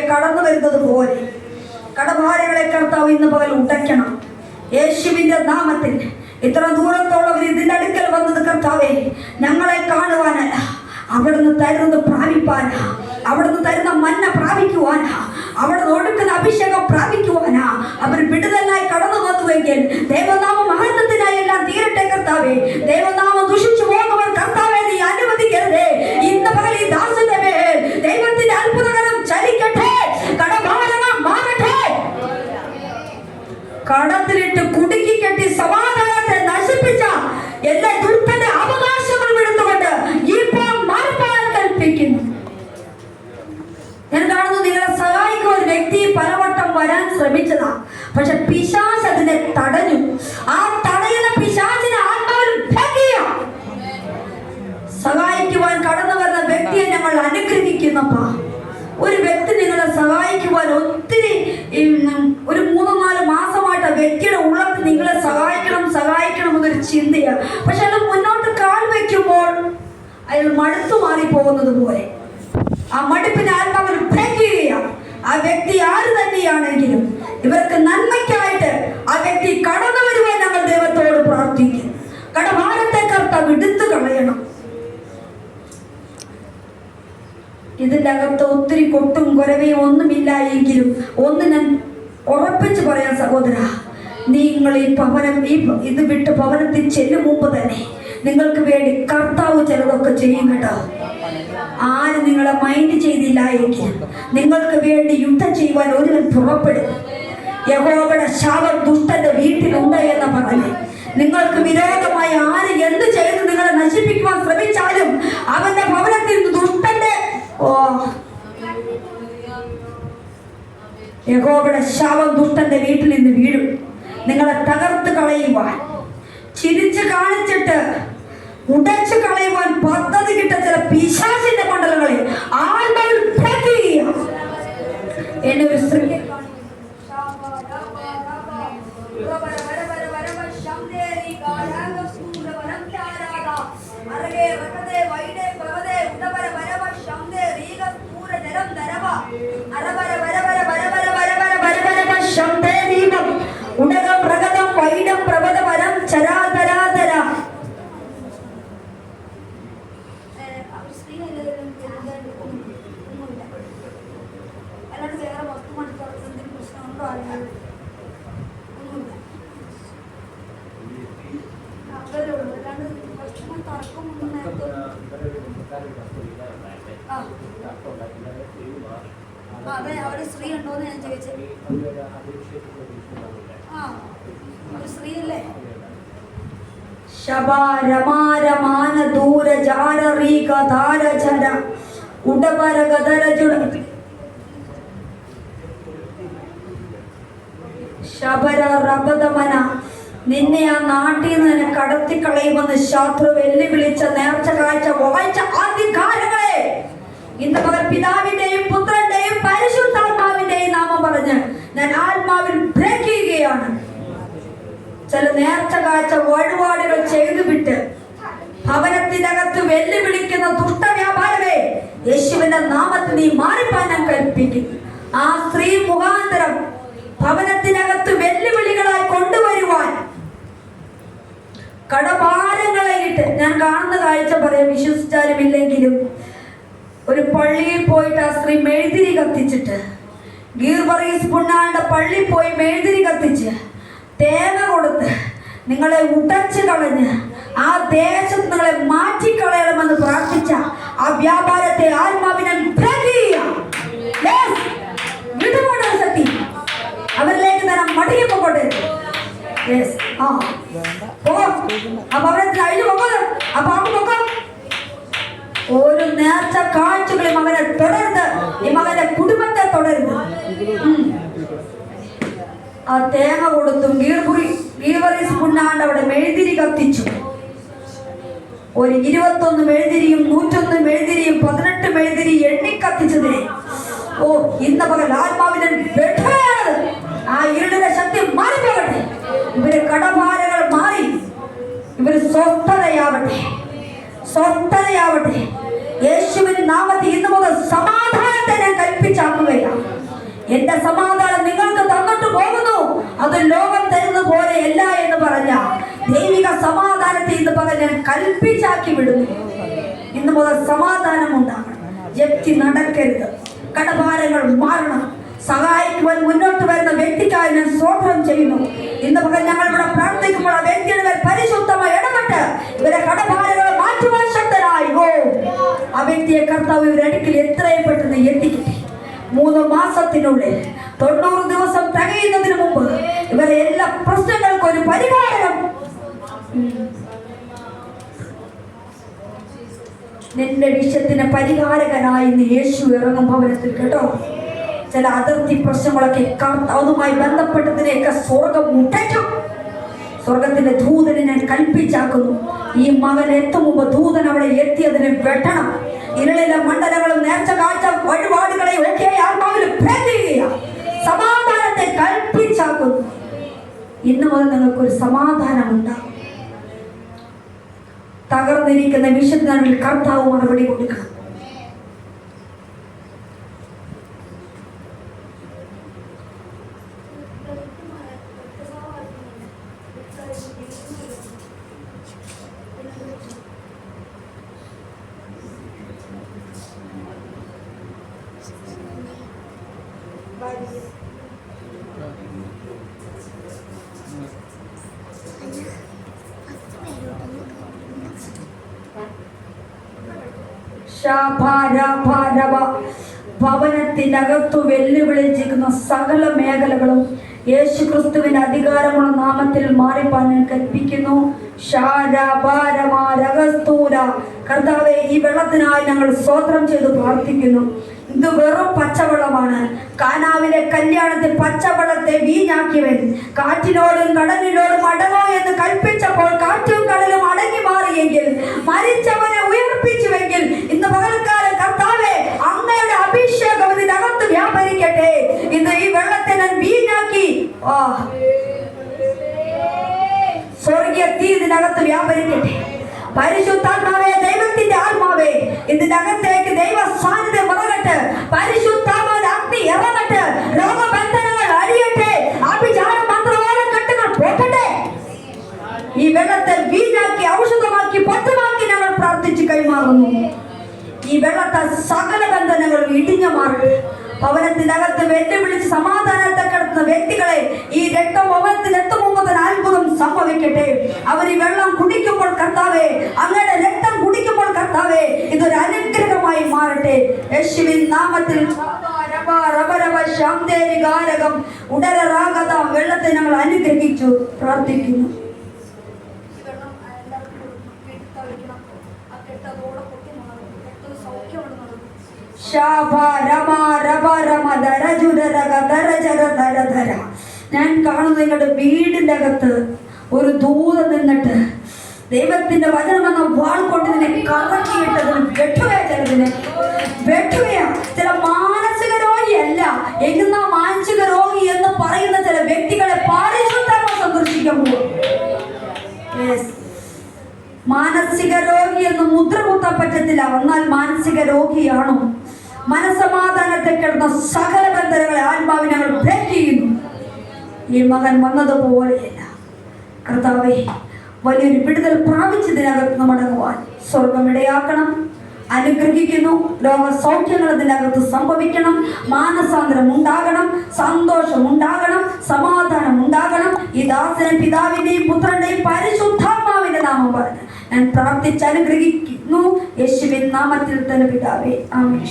കടന്നു വരുന്നത് പോലെ കടഭാരങ്ങളെ കർത്താവ് ഇന്ന് പകൽ ഉടയ്ക്കണം യേശുവിന്റെ നാമത്തിൽ. ഇത്ര ദൂരത്തോളം ഇതിന്റെ അടുക്കൽ വന്നത് കർത്താവേ ഞങ്ങളെ കാണുവാനല്ല, അവിടുന്ന് തരുന്നത് പ്രാപിപ്പാനാ, അവിടുന്ന് തരുന്ന മന്ന പ്രാപിക്കുവാനാ, അവിടുന്ന് ഒടുക്കുന്ന അഭിഷേകം പ്രാപിക്കുവാനാ അവർ വിടുതലായി കടന്നു വന്നുവെങ്കിൽ ദൈവനാമ മഹത്വത്തിനായി എല്ലാം തീരട്ടെ കർത്താവേ. ദൈവനാമം ദുഷിച്ചു പോകുന്നവർ കർത്താവേ നീ അനുവദിക്കരുതേ. ഇന്ന് പകൽ ഈ ദാസന്റെ മേൽ ദൈവത്തിന്റെ അത്ഭുതകരം ചലിക്കട്ടെ, കടഭാരങ്ങൾ മാറട്ടെ. കടത്തിലിട്ട് കുടുക്കി കെട്ടി സമാധാനത്തെ നശിപ്പിച്ച എല്ലാ ദുഷ്ടന്റെ അവകാശങ്ങൾ എടുത്തുകൊണ്ട് ഇപ്പോൾ മാറിപ്പാൻ കൽപ്പിക്കുന്നു. ഞാൻ കാണുന്നു നിങ്ങളെ സഹായിക്കുന്ന ഒരു വ്യക്തി പലവട്ടം വരാൻ ശ്രമിച്ചതാ, പക്ഷെ പിശാച് അതിനെ തടഞ്ഞു. ആ തടയുന്ന പിശാചിനെ ആത്മാവിൽ സഹായിക്കുവാൻ കടന്നു വരുന്ന വ്യക്തിയെ ഞങ്ങൾ അനുഗ്രഹിക്കുന്നപ്പാ. ഒരു വ്യക്തി നിങ്ങളെ സഹായിക്കുവാൻ ഒത്തിരി ഒരു 3-4 മാസമായിട്ട് ആ വ്യക്തിയുടെ ഉള്ളത്തിൽ നിങ്ങളെ സഹായിക്കണം എന്നൊരു ചിന്തയാണ്. പക്ഷെ അത് മുന്നോട്ട് കാൽ വയ്ക്കുമ്പോൾ അയാൾ മടുത്തു മാറിപ്പോകുന്നത് പോലെ ആ മടുപ്പിനെ ആത്മാവിൽ ബ്രേക്കുകയാണ്. ആ വ്യക്തി ആര് തന്നെയാണെങ്കിലും ഇവർക്ക് നന്മയ്ക്കായിട്ട് ആ വ്യക്തി കടന്നു വരുവാൻ ഞങ്ങൾ ദൈവത്തോട് പ്രാർത്ഥിക്കും. കടഭാരത്തെ കർത്താവ് എടുത്തു കളയണം. ഇതിൻ്റെ അകത്ത് ഒത്തിരി കൊട്ടും കുരവയും ഒന്നുമില്ല എങ്കിലും ഒന്ന് ഞാൻ ഉറപ്പിച്ച് പറയാൻ സഹോദര, നിങ്ങൾ ഈ ഭവനം ഇത് വിട്ട് ഭവനത്തിൽ ചെല്ലും മുമ്പ് തന്നെ നിങ്ങൾക്ക് വേണ്ടി കർത്താവ് ചിലതൊക്കെ ചെയ്യും കേട്ടോ. ആരും നിങ്ങളെ മൈൻഡ് ചെയ്തില്ല എങ്കിൽ നിങ്ങൾക്ക് വേണ്ടി യുദ്ധം ചെയ്യുവാൻ ഒരുവൻ പുറപ്പെടും. യഹോവയുടെ ശാപം ദുഷ്ടന്റെ വീട്ടിലുണ്ട് എന്ന് പറഞ്ഞ് നിങ്ങൾക്ക് വിരോധമായി ആര് എന്ത് ചെയ്ത് നിങ്ങളെ നശിപ്പിക്കുവാൻ ശ്രമിച്ചാലും അവന്റെ ഭവനത്തിൽ നിന്ന് ദുഷ്ടന്റെ യഹോവയുടെ ശാപം ദുഷ്ടന്റെ വീട്ടിൽ നിന്ന് വീഴും. നിങ്ങളെ തകർത്ത് കളയുവാൻ, ചിരിച്ച് കാണിച്ചിട്ട് ഉടച്ചു കളയുവാൻ പദ്ധതി കിട്ട ചില പിശാചിന്റെ മണ്ഡലങ്ങളെ ആത്മാവിൽ എന്നെ ഒരു സ്ത്രീ ഉടകം പ്രകടം വൈഡം പ്രബലവരം ചരാതരാതര അതെ അവിടെ സ്ത്രീ ഉണ്ടോന്ന് ഞാൻ ചോദിച്ചത്. സ്ത്രീയല്ലേ? ശബാരമാരമാന ദൂര ജാരരീക ധാരചര ഉടപരഗദരജുട ശബര റബദമന നിന്നെ ആ നാട്ടിൽ നിന്ന് കടത്തിക്കളയുമെന്ന് ശത്രു വെല്ലുവിളിച്ച നേർച്ച കാഴ്ച വായിച്ച അധികാരങ്ങളെ ഇന്ന് പകൽ പിതാവിന്റെയും പുത്രന്റെയും പരിശുദ്ധാത്മാവിന്റെയും നാമം പറഞ്ഞ് ഞാൻ ആത്മാവിൽ ബ്രേക്ക് ചെയ്യുകയാണ്. ചില നേർച്ച കാഴ്ച വഴിപാടുകൾ ചെയ്തു വിട്ട് ഭവനത്തിനകത്ത് വെല്ലുവിളിക്കുന്ന ദുഷ്ടവ്യാപാരമേ യേശുവിന്റെ നാമത്തിൽ നീ മാറിപ്പാൻ ഞാൻ കൽപ്പിക്കും. ആ സ്ത്രീ മുഖാന്തരം ഭവനത്തിനകത്ത് വെല്ലുവിളികളായി കൊണ്ടുവരുവാൻ കടഭാരങ്ങളെ ഇട്ട് ഞാൻ കാണുന്ന കാഴ്ച പറയാം, വിശ്വസിച്ചാലും ഇല്ലെങ്കിലും. ഒരു പള്ളിയിൽ പോയിട്ട് ആ സ്ത്രീ മെഴുതിരി കത്തിച്ചിട്ട്, ഗീർബറീസ് പുണ്ണാന്റെ പള്ളിയിൽ പോയി മെഴുതിരി കത്തിച്ച് തേങ്ങ കൊടുത്ത് നിങ്ങളെ ഉടച്ചു കളഞ്ഞ് ആ ദേശത്ത് നിങ്ങളെ മാറ്റിക്കളയണമെന്ന് പ്രാർത്ഥിച്ച ആ വ്യാപാരത്തെ ആത്മാവിനെ ശക്തി അവരിലേക്ക് തരാൻ മടിക്ക് പോകട്ടെ. ഒരു നേർച്ച കാഴ്ചകളെ മകനെ തുടരുത്, ഈ മകന്റെ കുടുംബത്തെ തുടരുത്. ആ തേങ്ങ കൊടുത്തും ഗീർബറീസ് പുണ്ണാണ്ട് അവിടെ മെഴുതിരി കത്തിച്ചു. ഒരു 21 മെഴുതിരിയും 101 മെഴുതിരിയും 18 മെഴുതിരി എണ്ണി കത്തിച്ചതിനെ ഇന്ന പകൽ ആത്മാവിനെ ആ ഇരുളിന്റെ ശക്തി മാറിപ്പോകട്ടെ. ഇവര് കടഭാരങ്ങൾ മാറി ഇവര് സ്വസ്ഥതയാവട്ടെ. യേശുവിൻ നാമത്തിൽ ഇന്ന് മുതൽ സമാധാനത്തെ ഞാൻ കൽപ്പിച്ചാക്കുകയാണ്. എന്റെ സമാധാനം നിങ്ങൾക്ക് തന്നിട്ട് പോകുന്നു, അത് ലോകം തരുന്ന പോലെയല്ല എന്ന് പറഞ്ഞ ദൈവിക സമാധാനത്തെ ഇന്ന് പകൽ ഞാൻ കൽപ്പിച്ചാക്കി വിടുന്നു. ഇന്ന് മുതൽ സമാധാനം ഉണ്ടാകണം. ജപ്തി നടക്കരുത്. കടഭാരങ്ങൾ മാറണം. സഹായിക്കുവാൻ മുന്നോട്ട് വരുന്ന വ്യക്തിക്കായി ഞാൻ സ്തോത്രം ചെയ്യുന്നു. ഇന്ന് പകൽ ഞങ്ങൾ ഇവിടെ പ്രാർത്ഥിക്കുമ്പോൾ ആ വ്യക്തിയുടെ മേൽ പരിശുദ്ധമായി ഇടപെട്ട് ഇവരെ കടഭാരങ്ങൾ മാറ്റുവാൻ ശക്തരായി. ആ വ്യക്തിയെ കർത്താവ് ഇവരുടെ അടുക്കൽ എത്രയും പെട്ടെന്ന് എത്തിക്കട്ടെ. 3 മാസത്തിനുള്ളിൽ 90 ദിവസം തികയുന്നതിന് മുമ്പ് ഇവരെ എല്ലാ പ്രശ്നങ്ങൾക്കും ഒരു പരിഹാരം. നിന്റെ വിഷയത്തിന് പരിഹാരകനായി ഇന്ന് യേശു ഇറങ്ങും ഭവനത്തിൽ കേട്ടോ. ചില അതിർത്തി പ്രശ്നങ്ങളൊക്കെ അതുമായി ബന്ധപ്പെട്ടതിനെയൊക്കെ സ്വർഗം മുട്ടയ്ക്കും. സ്വർഗത്തിന്റെ ദൂതനെ ഞാൻ കൽപ്പിച്ചാക്കുന്നു. ഈ മകൻ എത്തും മുമ്പ് ദൂതൻ അവിടെ എത്തിയതിനെ വെട്ടണം. ഇരുളിലെ മണ്ഡലങ്ങളും നേർച്ച കാഴ്ച വഴിപാടുകളെ ഒക്കെ ആത്മാവിൽ സമാധാനത്തെ കൽപ്പിച്ചാക്കുന്നു. ഇന്ന് മുതൽ നിങ്ങൾക്കൊരു സമാധാനം ഉണ്ടാകും. തകർന്നിരിക്കുന്ന വിഷയത്തിനാണെങ്കിൽ കർത്താവ് മറുപടി കൊടുക്കണം. ഭവനത്തിനകത്തു വെല്ലുവിളിച്ചിരിക്കുന്ന സകല മേഖലകളും യേശു ക്രിസ്തുവിന്റെ അധികാരമുള്ള നാമത്തിൽ മാറിപ്പാൻ ഞാൻ കൽപ്പിക്കുന്നു. കർത്താവേ, ഈ വെള്ളത്തിനായി ഞങ്ങൾ സ്തോത്രം ചെയ്ത് പ്രാർത്ഥിക്കുന്നു. ഇത് വെറും പച്ചവെള്ളമാണ്. കാനാവിലെ കല്യാണത്തിൽ പച്ചവെള്ളത്തെ വീഞ്ഞാക്കിയവൻ കാറ്റിനോടും കടലിനോടും അടങ്ങോ എന്ന് കൽപ്പിച്ചപ്പോൾ കാറ്റും കടലും അടങ്ങി മാറിയെങ്കിൽ, മരിച്ചവനെ ഉയർപ്പിച്ചുവെങ്കിൽ, ഇന്ന് പകൽക്കാലം കർത്താവേ അങ്ങയുടെ അഭിഷേകം ഇതിനകത്ത് വ്യാപരിക്കട്ടെ. ഇന്ന് ഈ വെള്ളത്തെ ഞാൻ വീഞ്ഞാക്കി സ്വർഗീയ തീ ഇതിനകത്ത് വ്യാപരിക്കട്ടെ. പരിശുദ്ധാത്മാവേ, ദൈവത്തിന്റെ ആത്മാവേ, ഇതിനകത്തേക്ക് ദൈവ സാന്നിധ്യം വളരട്ടെ. പരിശുദ്ധാത്മാവിന്റെ അഗ്നി ഇറങ്ങട്ടെ. രോഗബന്ധനങ്ങൾ അഴിയട്ടെ. ആഭിചാര മന്ത്രവാദ കെട്ടുകൾ പോകട്ടെ. ഈ വെള്ളത്തെ വീഞ്ഞാക്കി ഔഷധമാക്കി പത്തുമാക്കി ഞങ്ങൾ പ്രാർത്ഥിച്ച് കൈമാറുന്നു. ഈ വെള്ളത്തെ സകല ബന്ധനങ്ങളും ഇടിഞ്ഞു മാറട്ടെ. ഭവനത്തിനകത്ത് വെല്ലുവിളിച്ച് സമാധാനത്തെ കിടത്തുന്ന വ്യക്തികളെ ഈ രക്തം ഭവനത്തിനെത്തും മുമ്പ് തന്നെ അത്ഭുതം സംഭവിക്കട്ടെ. അവർ ഈ വെള്ളം കുടിക്കുമ്പോൾ കർത്താവേ, അങ്ങയുടെ രക്തം കുടിക്കുമ്പോൾ കർത്താവേ, ഇതൊരു അനുഗ്രഹമായി മാറട്ടെ. യേശുവിൻ നാമത്തിൽ ഉടരാഗത വെള്ളത്തെ ഞങ്ങൾ അനുഗ്രഹിച്ചു പ്രാർത്ഥിക്കുന്നു. ഞാൻ കാണുന്നു നിങ്ങളുടെ വീടിന്റെ അകത്ത് ഒരു ദൂതൻ നിന്നിട്ട് ദൈവത്തിന്റെ വചനം എന്ന വാൾ കൊണ്ട് ഇതിനെ കറക്കിയിട്ടതിന് വെട്ടുകയാ. ചിലതിനെ വെട്ടുകയാ. ചില മാനസിക രോഗിയല്ല, എങ്ങുന്ന മാനസിക രോഗി എന്ന് പറയുന്ന ചില വ്യക്തികളെ പരിശുദ്ധാത്മാവ് സന്ദർശിക്കാൻ പോകും. മാനസിക രോഗി എന്ന് മുദ്ര കുത്താൻ പറ്റത്തില്ല. എന്നാൽ മാനസിക രോഗിയാണോ? മനസമാധാനത്തെ കിടന്ന സകല ബന്ധനങ്ങളെ ആത്മാവിനെ ഞങ്ങൾ ബ്രേക്ക് ചെയ്യുന്നു. ഈ മകൻ വന്നതുപോലെയല്ല കർത്താവേ, വലിയൊരു വിടുതൽ പ്രാപിച്ചതിനകത്ത് മടങ്ങുവാൻ സ്വർഗം ഇടയാക്കണം. അനുഗ്രഹിക്കുന്നു. രോഗസൗഖ്യങ്ങൾ ഇതിനകത്ത് സംഭവിക്കണം. മാനസാന്തരം ഉണ്ടാകണം. സന്തോഷം ഉണ്ടാകണം. സമാധാനം ഉണ്ടാകണം. ഈ ദാസനെ പിതാവിന്റെയും പുത്രന്റെയും പരിശുദ്ധാത്മാവിന്റെ നാമം പറഞ്ഞ് ഞാൻ പ്രാർത്ഥിച്ച് അനുഗ്രഹിക്കുന്നു. യേശുവിൻ നാമത്തിൽ തന്നെ പിതാവേ, ആമേൻ.